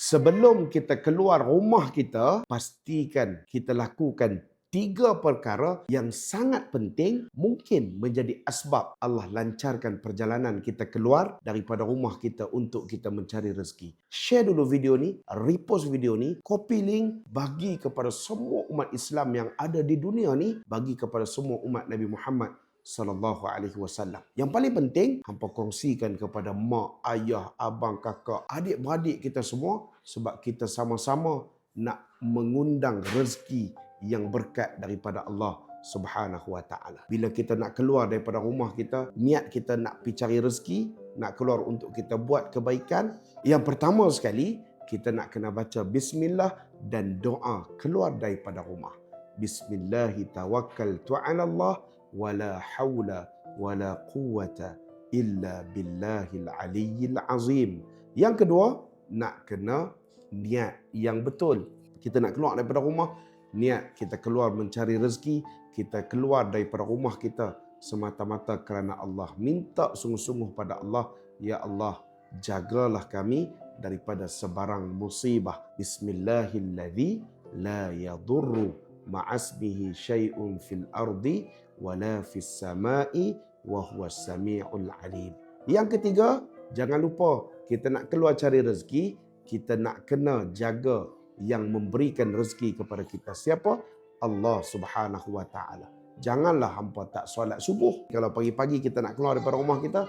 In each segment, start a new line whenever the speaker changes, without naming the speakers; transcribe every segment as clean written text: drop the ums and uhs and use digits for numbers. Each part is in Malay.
Sebelum kita keluar rumah kita, pastikan kita lakukan 3 perkara yang sangat penting mungkin menjadi asbab Allah lancarkan perjalanan kita keluar daripada rumah kita untuk kita mencari rezeki. Share dulu video ni, repost video ni, copy link, bagi kepada semua umat Islam yang ada di dunia ni, bagi kepada semua umat Nabi Muhammad sallallahu alaihi wasallam. Yang paling penting, hampa kongsikan kepada mak, ayah, abang, kakak, adik-beradik kita semua, sebab kita sama-sama nak mengundang rezeki yang berkat daripada Allah Subhanahu wa taala. Bila kita nak keluar daripada rumah kita, niat kita nak pergi cari rezeki, nak keluar untuk kita buat kebaikan, yang pertama sekali kita nak kena baca bismillah dan doa keluar daripada rumah. Bismillahi tawakkaltu 'ala Allah wala haula wala quwwata illa billahil aliyyil azim. Yang kedua, nak kena niat yang betul. Kita nak keluar daripada rumah, niat kita keluar mencari rezeki, kita keluar daripada rumah kita semata-mata kerana Allah. Minta sungguh-sungguh pada Allah, ya Allah, jagalah kami daripada sebarang musibah. Bismillahilladzi la yadurru ma'asmihi syai'un fil ardi wala fis samai wa huwas samiul alim. Yang ketiga, jangan lupa kita nak keluar cari rezeki, kita nak kena jaga yang memberikan rezeki kepada kita. Siapa? Allah Subhanahu wa taala. Janganlah hampa tak solat subuh. Kalau pagi-pagi kita nak keluar daripada rumah kita,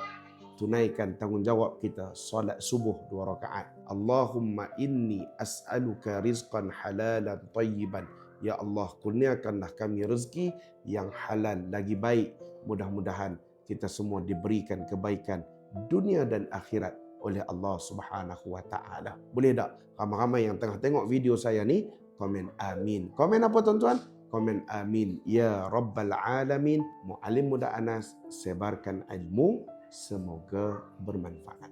tunaikan tanggungjawab kita solat subuh 2 rakaat. Allahumma inni as'aluka rizqan halalan tayyiban. Ya Allah, kurniakanlah kami rezeki yang halal lagi baik. Mudah-mudahan kita semua diberikan kebaikan dunia dan akhirat oleh Allah Subhanahu wa taala. Boleh tak ramai-ramai yang tengah tengok video saya ni komen amin. Komen apa tuan-tuan? Komen amin ya rabbal alamin. Muallim Muda Anas, sebarkan ilmu, semoga bermanfaat.